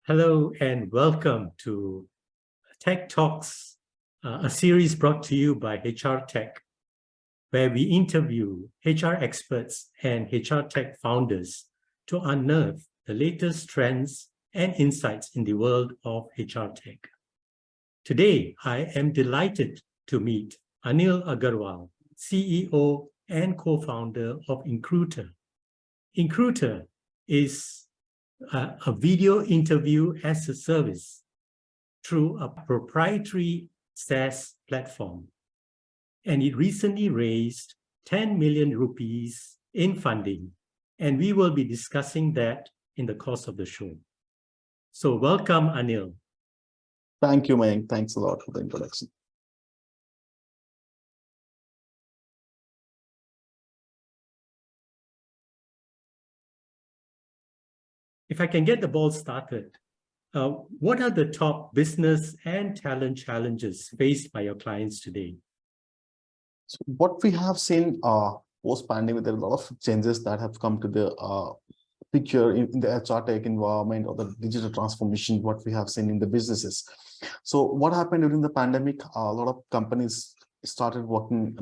Hello and welcome to Tech Talks, a series brought to you by HR Tech, where we interview HR experts and HR Tech founders to unearth the latest trends and insights in the world of HR Tech. Today, I am delighted to meet Anil Agarwal, CEO and co-founder of Incruiter. Incruiter is a video interview as a service through a proprietary SaaS platform. And it recently raised 10 million rupees in funding. And we will be discussing that in the course of the show. So welcome, Anil. Thank you, Mayank. Thanks a lot for the introduction. If I can get the ball started, what are the top business and talent challenges faced by your clients today? So what we have seen post-pandemic, there are a lot of changes that have come to the picture in the HR tech environment or the digital transformation, what we have seen in the businesses. So what happened during the pandemic, a lot of companies started working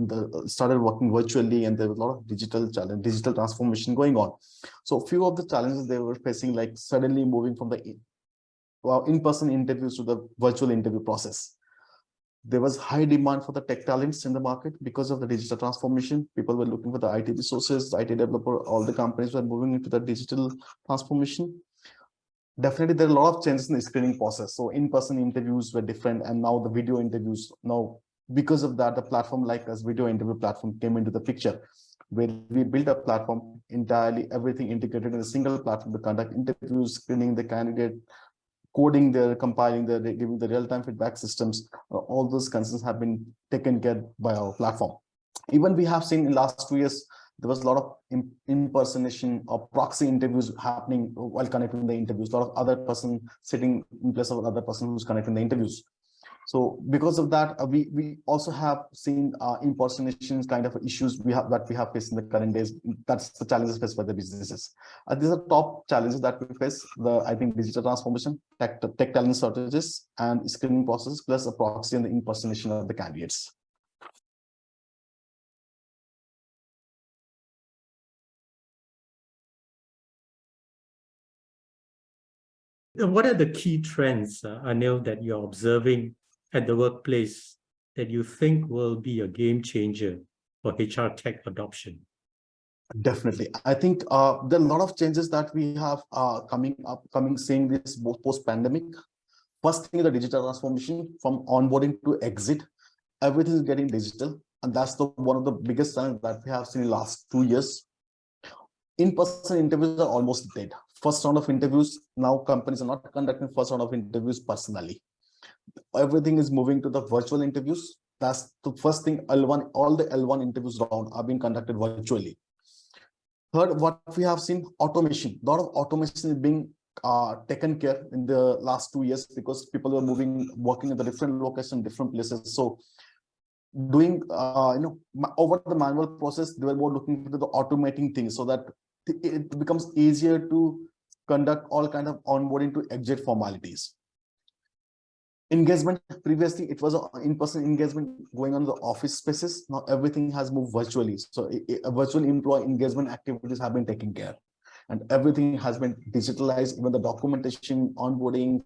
virtually, and there was a lot of digital transformation going on. So a few of the challenges they were facing, like suddenly moving from the in-person interviews to the virtual interview process. There was high demand for the tech talents in the market because of the digital transformation. People were looking for the IT resources, IT developer, all the companies were moving into the digital transformation. Definitely, there are a lot of changes in the screening process. So in-person interviews were different, and now the video interviews. Now, because of that, the platform like us, video interview platform, came into the picture, where we built a platform entirely, everything integrated in a single platform to conduct interviews, screening the candidate, coding there, compiling there, giving the real-time feedback systems. All those concerns have been taken care by our platform. Even we have seen in last 2 years, there was a lot of impersonation or proxy interviews happening while conducting the interviews. A lot of other person sitting in place of another person who's conducting the interviews. So because of that, we also have seen impersonations kind of issues we have faced in the current days. That's the challenges faced by the businesses. These are top challenges that we face. I think digital transformation, tech talent shortages, and screening process, plus a proxy and the impersonation of the candidates. What are the key trends, Anil, that you're observing at the workplace that you think will be a game changer for HR tech adoption? Definitely. I think there are a lot of changes that we have seeing this post-pandemic. First thing is the digital transformation from onboarding to exit. Everything is getting digital. And that's one of the biggest challenges that we have seen in the last 2 years. In-person interviews are almost dead. First round of interviews, now companies are not conducting first round of interviews personally. Everything is moving to the virtual interviews. That's the first thing. All the L1 interviews round are being conducted virtually. Third, what we have seen, automation. A lot of automation is being taken care in the last 2 years because people were working at the different locations, different places. So doing over the manual process, they were more looking into the automating things so that it becomes easier to conduct all kind of onboarding to exit formalities. Engagement, previously it was an in-person engagement going on in the office spaces. Now everything has moved virtually. So a virtual employee engagement activities have been taken care, and everything has been digitalized. Even the documentation, onboarding,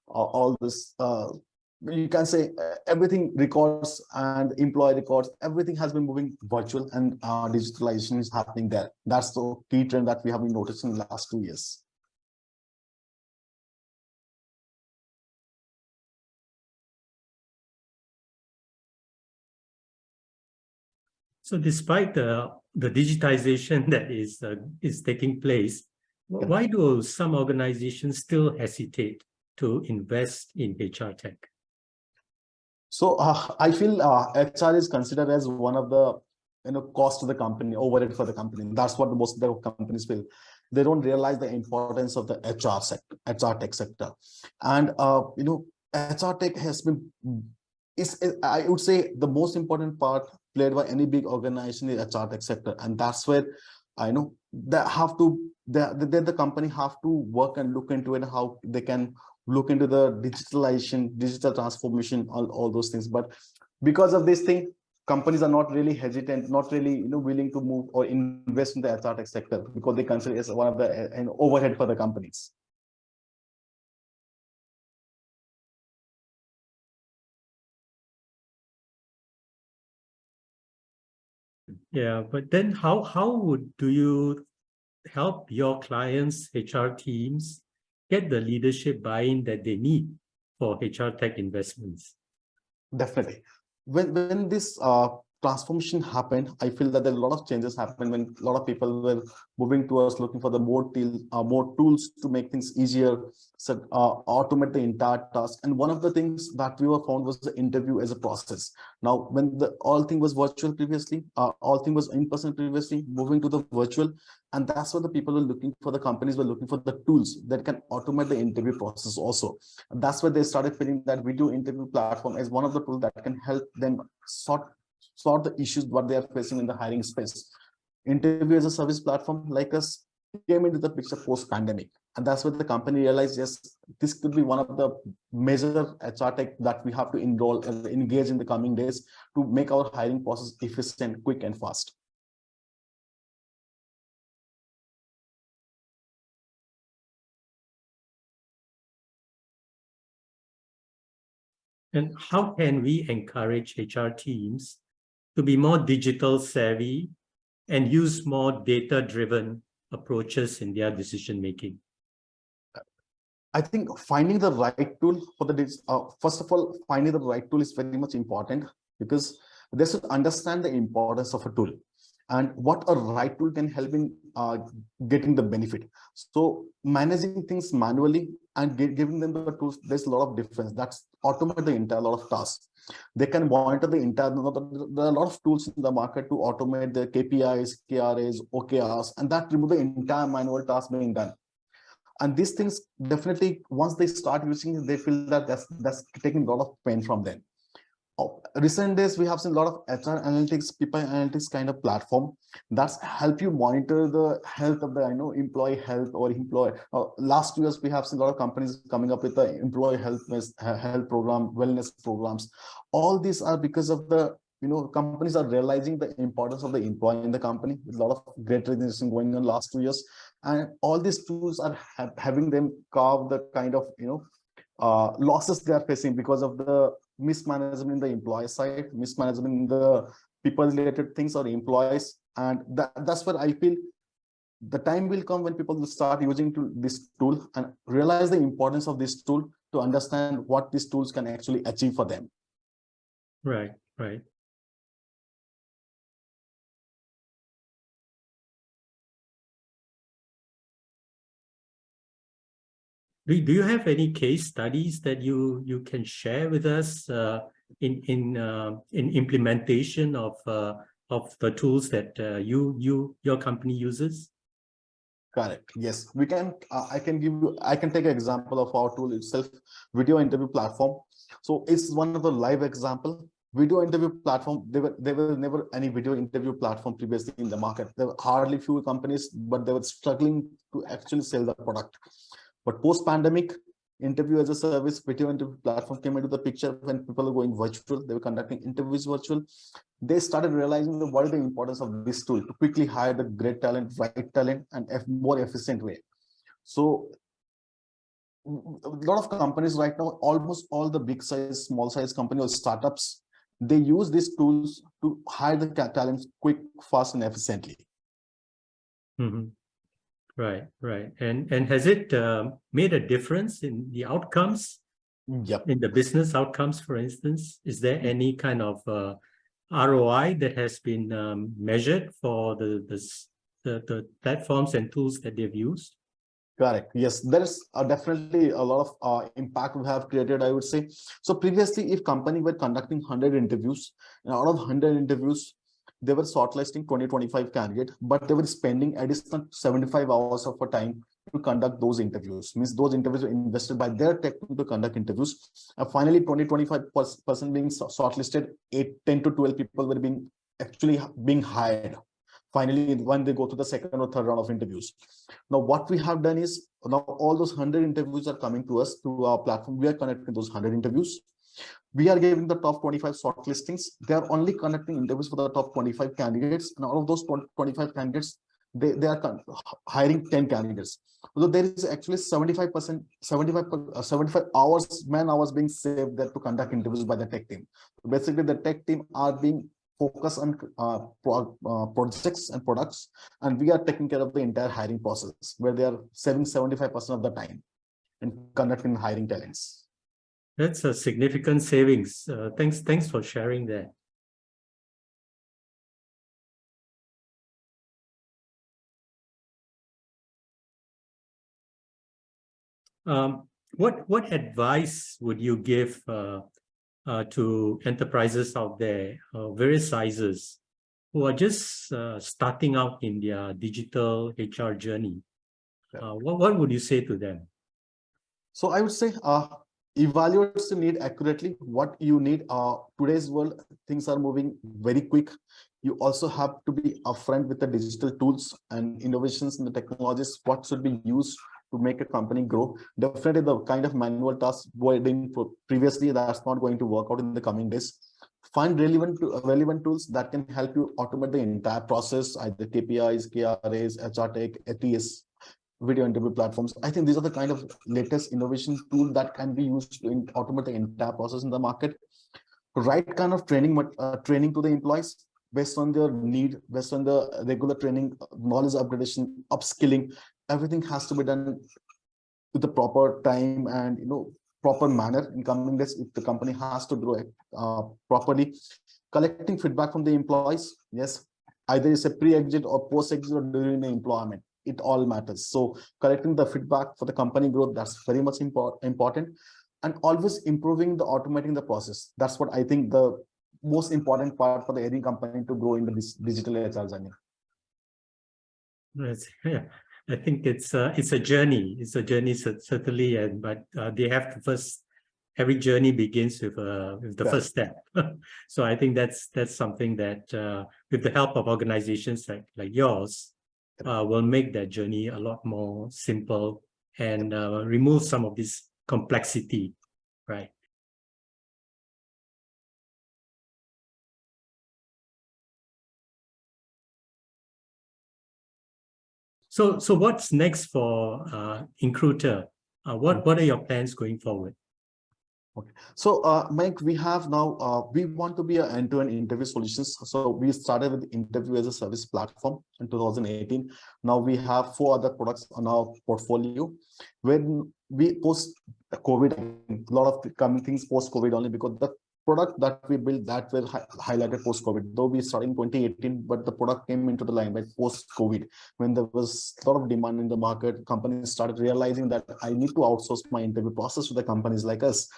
all this, you can say everything, records and employee records, everything has been moving virtual, and digitalization is happening there. That's the key trend that we have been noticing in the last 2 years. So despite the digitization that is taking place, why do some organizations still hesitate to invest in HR tech? So I feel HR is considered as one of the cost to the company, overhead for the company. That's what most of the companies feel. They don't realize the importance of the HR tech sector, and HR tech has been I would say the most important part played by any big organization is HR tech sector, and that's where I know they have to, the company have to work and look into it, how they can look into the digitalization, digital transformation, all those things. But because of this thing, companies are not really hesitant, not really, willing to move or invest in the HR tech sector, because they consider it as one of the an overhead for the companies. Yeah, but then how do you help your clients' HR teams get the leadership buy-in that they need for HR tech investments? Definitely. When this transformation happened, I feel that there are a lot of changes happened when a lot of people were moving towards looking for the more tools to make things easier, so automate the entire task. And one of the things that we were found was the interview as a process. Now, when the all thing was virtual previously, all thing was in person previously, moving to the virtual, and that's what the people were looking for. The companies were looking for the tools that can automate the interview process also. And that's where they started feeling that video interview platform is one of the tools that can help them sort the issues what they are facing in the hiring space. Interview as a service platform like us came into the picture post-pandemic. And that's where the company realized, yes, this could be one of the major HR tech that we have to enroll and engage in the coming days to make our hiring process efficient, quick, and fast. And how can we encourage HR teams to be more digital savvy and use more data-driven approaches in their decision-making? I think finding the right tool for first of all, finding the right tool is very much important, because they should understand the importance of a tool and what a right tool can help in getting the benefit. So managing things manually and giving them the tools, there's a lot of difference. That's automate the entire lot of tasks. They can monitor the entire, there are a lot of tools in the market to automate the KPIs, KRAs, OKRs, and that remove the entire manual task being done. And these things definitely, once they start using it, they feel that that's taking a lot of pain from them. Recent days, we have seen a lot of HR analytics, people analytics kind of platform that's help you monitor the health of the employee health or employee. Last 2 years, we have seen a lot of companies coming up with the employee health program, wellness programs. All these are because of the companies are realizing the importance of the employee in the company. With a lot of great resignation going on last 2 years, and all these tools are having them carve the kind of losses they are facing because of the mismanagement in the employee side, mismanagement in the people related things or employees. And that's what I feel the time will come when people will start using this tool and realize the importance of this tool to understand what these tools can actually achieve for them. Right, right. Do you have any case studies that you can share with us in implementation of the tools that your company uses? Correct. Yes, we can. I can take an example of our tool itself, video interview platform. So it's one of the live example. Video interview platform. There were never any video interview platform previously in the market. There were hardly few companies, but they were struggling to actually sell the product. But post-pandemic, interview as a service, video interview platform came into the picture when people are going virtual. They were conducting interviews virtual. They started realizing what is the importance of this tool to quickly hire the great talent, right talent, and a more efficient way. So a lot of companies right now, almost all the big size, small size companies or startups, they use these tools to hire the talents quick, fast, and efficiently. Mm-hmm. Right, right. And has it made a difference in the outcomes? Yep. In the business outcomes, for instance? Is there any kind of ROI that has been measured for the platforms and tools that they've used? Correct. Yes, there's definitely a lot of impact we have created, I would say. So previously, if company were conducting 100 interviews, and out of 100 interviews, they were shortlisting 20-25 candidates, but they were spending additional 75 hours of a time to conduct those interviews. Means those interviews were invested by their tech team to conduct interviews. Finally, 20-25% being shortlisted, 10 to 12 people were being hired. finally when they go to the second or third round of interviews. Now what we have done is, now all those 100 interviews are coming to us through our platform. We are connecting those 100 interviews. We are giving the top 25 shortlistings. They are only conducting interviews for the top 25 candidates, and out of those 25 candidates, they are hiring 10 candidates. Although there is actually 75%, 75 hours, man hours being saved there to conduct interviews by the tech team. Basically, the tech team are being focused on projects and products, and we are taking care of the entire hiring process, where they are saving 75% of the time and conducting hiring talents. That's a significant savings. Thanks for sharing that. What advice would you give to enterprises out there, various sizes, who are just starting out in their digital HR journey? What would you say to them? So I would say, evaluate the need accurately. What you need. Today's world, things are moving very quick. You also have to be upfront with the digital tools and innovations in the technologies, what should be used to make a company grow. Definitely the kind of manual tasks were doing previously, that's not going to work out in the coming days. Find relevant tools that can help you automate the entire process, either KPIs, KRAs, hrtech, ATS, video interview platforms. I think these are the kind of latest innovation tool that can be used to automate the entire process in the market. Right kind of training to the employees based on their need, based on the regular training, knowledge upgradation, upskilling. Everything has to be done with the proper time and proper manner in coming days if the company has to grow properly. Collecting feedback from the employees, yes, either it's a pre-exit or post-exit or during the employment, it all matters. So collecting the feedback for the company growth, that's very much important. And always improving the automating the process. That's what I think the most important part for the any company to grow in the digital HR journey. Yeah. I think it's a journey. It's a journey certainly, but they have to first. Every journey begins with the first step. So I think that's something that with the help of organizations like yours, will make that journey a lot more simple and remove some of this complexity, right? So what's next for Incruiter? What are your plans going forward? Okay, so Mike, we have now we want to be an end-to-end interview solutions. So we started with interview as a service platform in 2018. Now we have 4 other products on our portfolio. When we post COVID, a lot of coming things post COVID only, because the product that we built that were highlighted post COVID. Though we started in 2018, but the product came into the limelight post COVID when there was a lot of demand in the market. Companies started realizing that I need to outsource my interview process to the companies like us.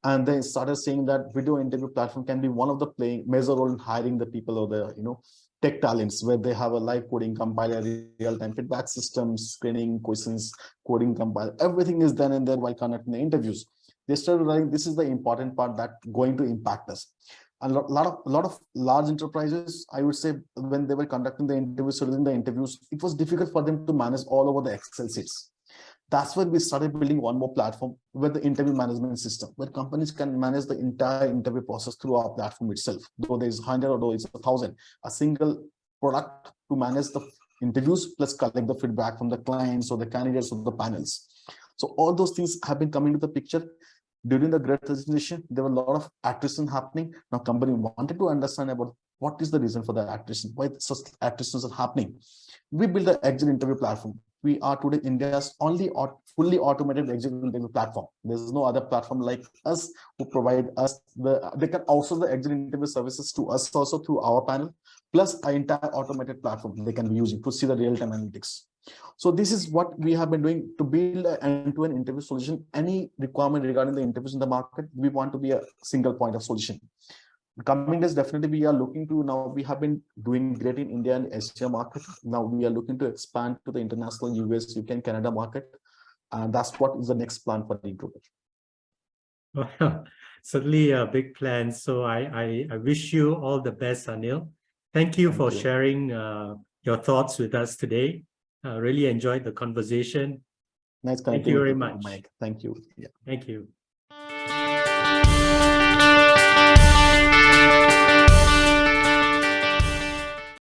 And they started saying that video interview platform can be one of the major role in hiring the people or the tech talents, where they have a live coding compiler, real-time feedback systems, screening questions, coding compiler, everything is done in there while conducting the interviews. They started realizing this is the important part that going to impact us. A lot of large enterprises, I would say, when they were conducting the interviews, it was difficult for them to manage all over the Excel sheets. That's when we started building one more platform with the interview management system, where companies can manage the entire interview process through our platform itself. Though there's 100 or though it's 1,000, a single product to manage the interviews plus collect the feedback from the clients or the candidates or the panels. So all those things have been coming to the picture. During the Great Resignation, there were a lot of attrition happening. Now, company wanted to understand about what is the reason for the attrition, why such attritions are happening. We built the exit interview platform. We are today India's only fully automated exit interview platform. There's no other platform like us who provide us they can outsource the exit interview services to us also through our panel, plus our entire automated platform they can be using to see the real-time analytics. So this is what we have been doing to build an end-to-end interview solution. Any requirement regarding the interviews in the market, we want to be a single point of solution. Coming days, definitely we are looking to, now we have been doing great in India and Asia market. Now we are looking to expand to the international US, UK and Canada market. And that's what is the next plan for the Incruiter. Well, certainly a big plan. So I wish you all the best, Anil. Thank you for sharing your thoughts with us today. Really enjoyed the conversation. Nice Thank connecting you with very you, much. Mike. Thank you. Yeah. Thank you.